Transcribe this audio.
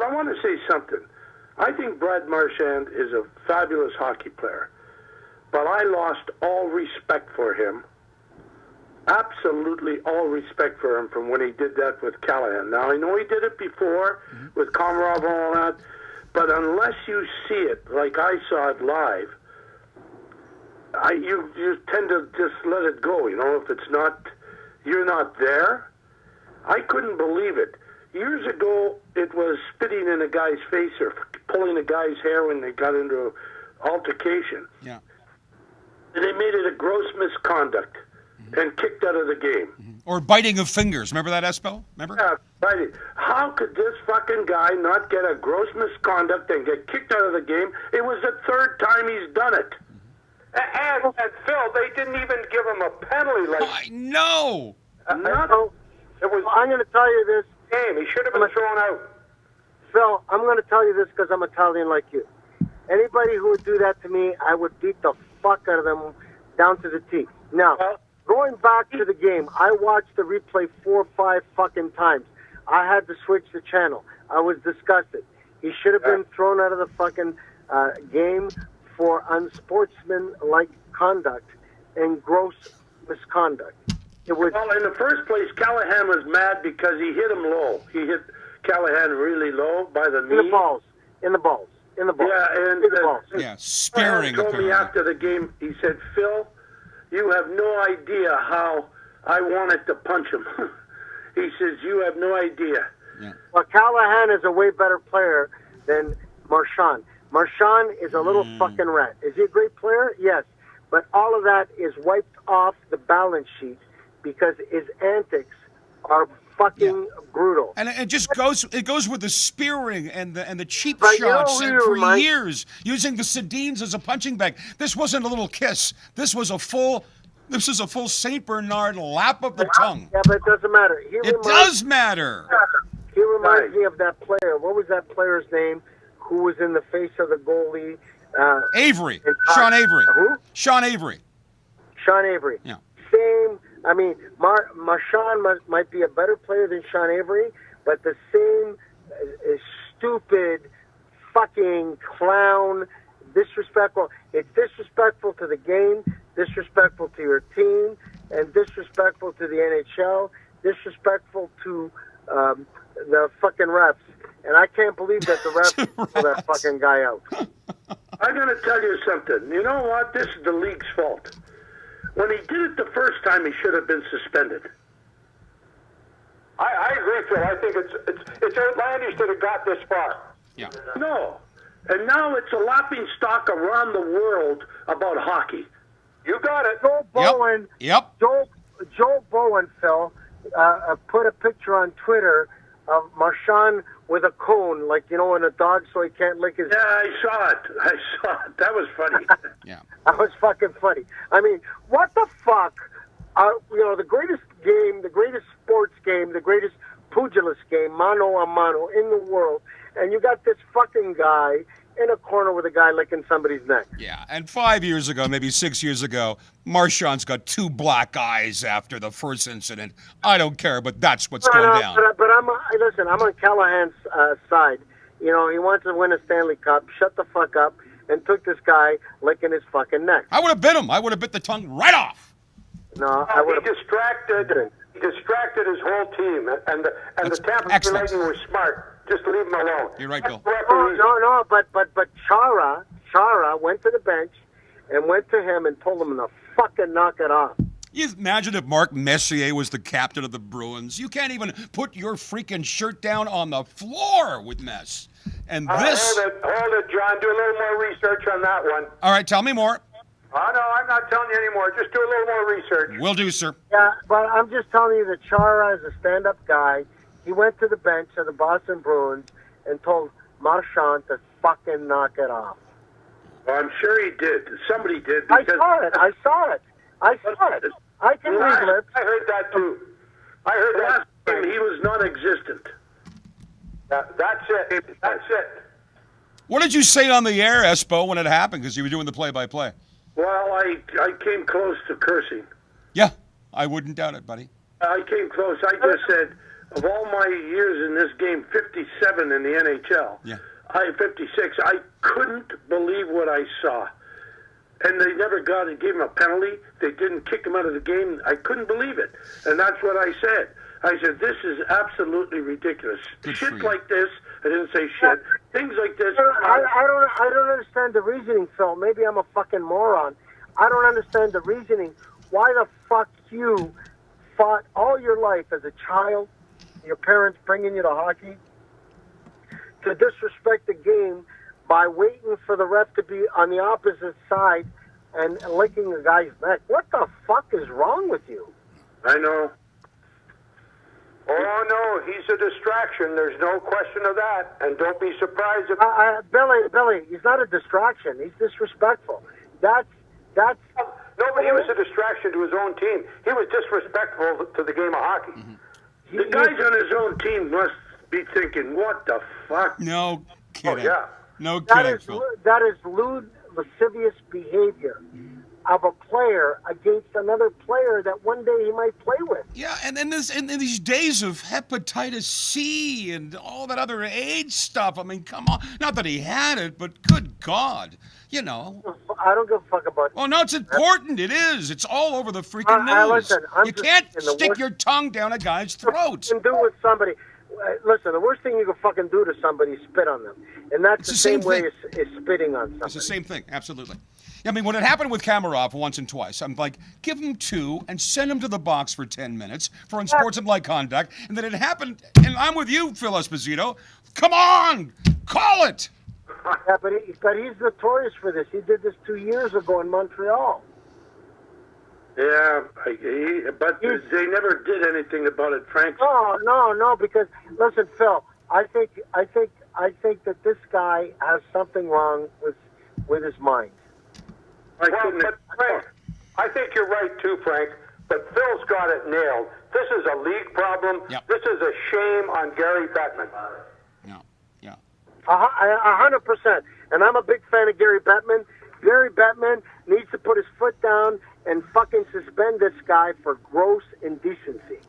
I want to say something. I think Brad Marchand is a fabulous hockey player, but I lost all respect for him. Absolutely all respect for him from when he did that with Callahan. Now, I know he did it before with Komarov and all that, but unless you see it like I saw it live, you tend to just let it go, you know, if it's not, you're not there. I couldn't believe it. Years ago, it was spitting in a guy's face or pulling a guy's hair when they got into an altercation. Yeah. And they made it a gross misconduct and kicked out of the game. Or biting of fingers. Remember that, Espo? Remember? Yeah, right. How could this fucking guy not get a gross misconduct and get kicked out of the game? It was the third time he's done it. And Phil, they didn't even give him a penalty. I know. It was. I'm going to tell you this. Game. He should have been thrown out. Phil, I'm going to tell you this because I'm Italian like you. Anybody who would do that to me, I would beat the fuck out of them down to the teeth. Now, going back to the game, I watched the replay 4 or 5 fucking times. I had to switch the channel. I was disgusted. He should have been thrown out of the fucking game for unsportsmanlike conduct and gross misconduct. Well, in the first place, Callahan was mad because he hit him low. He hit Callahan really low by the knee. In the balls. Yeah, and in the balls. Yeah, sparing. He told me after the game, he said, Phil, you have no idea how I wanted to punch him. He says, you have no idea. Yeah. Well, Callahan is a way better player than Marchand. Marchand is a little fucking rat. Is he a great player? Yes. But all of that is wiped off the balance sheet because his antics are fucking brutal. And it just goes with the spearing and the cheap But shots you know who for years, using the Sedines as a punching bag. This wasn't a little kiss. This is a full Saint Bernard lap of the tongue. Yeah, but it doesn't matter. It does matter. He reminds me of that player. What was that player's name who was in the face of the goalie? Avery. Sean Avery. Who? Sean Avery. Sean Avery. Yeah. Same. I mean, Marchand might be a better player than Sean Avery, but the same stupid, fucking clown, disrespectful. It's disrespectful to the game, disrespectful to your team, and disrespectful to the NHL, disrespectful to the fucking refs. And I can't believe that the refs pull that fucking guy out. I'm going to tell you something. You know what? This is the league's fault. When he did it the first time, he should have been suspended. I agree, Phil. I think it's outlandish that it got this far. Yeah. No. And now it's a laughing stock around the world about hockey. You got it. Joe Bowen. Yep. Joe Bowen, Phil, put a picture on Twitter of Marchand with a cone, like, you know, in a dog so he can't lick his... Yeah, I saw it. That was funny. Yeah. That was fucking funny. I mean, what the fuck? You know, the greatest game, the greatest sports game, the greatest pugilist game, mano a mano, in the world, and you got this fucking guy in a corner with a guy licking somebody's neck. Yeah, and 5 years ago, maybe 6 years ago, Marchand's got 2 black eyes after the first incident. I don't care, but that's what's going down. But I'm on Callahan's side. You know, he wants to win a Stanley Cup. Shut the fuck up and took this guy licking his fucking neck. I would have bit him. I would have bit the tongue right off. No, I would have. He distracted his whole team, and the Tampa Bay Lightning were smart. Just leave him alone. You're right, Bill. No, but Chara went to the bench and went to him and told him to fucking knock it off. You imagine if Mark Messier was the captain of the Bruins. You can't even put your freaking shirt down on the floor with mess. And this... Hold it, John. Do a little more research on that one. All right, tell me more. Oh, no, I'm not telling you anymore. Just do a little more research. Will do, sir. Yeah, but I'm just telling you that Chara is a stand-up guy. He went to the bench of the Boston Bruins and told Marchand to fucking knock it off. Well, I'm sure he did. Somebody did. I saw it. I can read lips. I heard that, too. I heard that. Last game, he was non-existent. That's it. What did you say on the air, Espo, when it happened? Because you were doing the play-by-play. Well, I came close to cursing. Yeah, I wouldn't doubt it, buddy. I came close. I just said, of all my years in this game, 57 in the NHL, 56, I couldn't believe what I saw. And they never gave him a penalty. They didn't kick him out of the game. I couldn't believe it. And that's what I said. I said, this is absolutely ridiculous. Shit like this, I didn't say shit, things like this. I don't understand the reasoning, Phil. Maybe I'm a fucking moron. I don't understand the reasoning. Why the fuck you fought all your life as a child, your parents bringing you to hockey, to disrespect the game by waiting for the ref to be on the opposite side and licking the guy's neck? What the fuck is wrong with you? I know. Oh, no, he's a distraction. There's no question of that. And don't be surprised if... Billy, he's not a distraction. He's disrespectful. That's... No, but he was a distraction to his own team. He was disrespectful to the game of hockey. Mm-hmm. The guys on his own team must be thinking, what the fuck? No kidding. Oh, yeah. No kidding, Phil. That is lewd, lascivious behavior of a player against another player that one day he might play with. Yeah, and in these days of hepatitis C and all that other AIDS stuff, I mean, come on. Not that he had it, but good God, you know. I don't give a fuck about it. Well, no, it's important. It is. It's all over the freaking news. Listen, you can't stick your tongue down a guy's throat. You can do with somebody. Listen, the worst thing you can fucking do to somebody is spit on them. And that's the same way as spitting on somebody. It's the same thing, absolutely. I mean, when it happened with Kamarov once and twice, I'm like, give him 2 and send him to the box for 10 minutes for unsportsmanlike conduct. And then it happened, and I'm with you, Phil Esposito. Come on! Call it! Yeah, but he's notorious for this. He did this 2 years ago in Montreal. Yeah, but they never did anything about it, Frank. No, because, listen, Phil, I think that this guy has something wrong with his mind. But Frank, I think you're right too, Frank. But Phil's got it nailed. This is a league problem. Yep. This is a shame on Gary Bettman. Yeah. 100%. And I'm a big fan of Gary Bettman. Gary Bettman needs to put his foot down and fucking suspend this guy for gross indecency.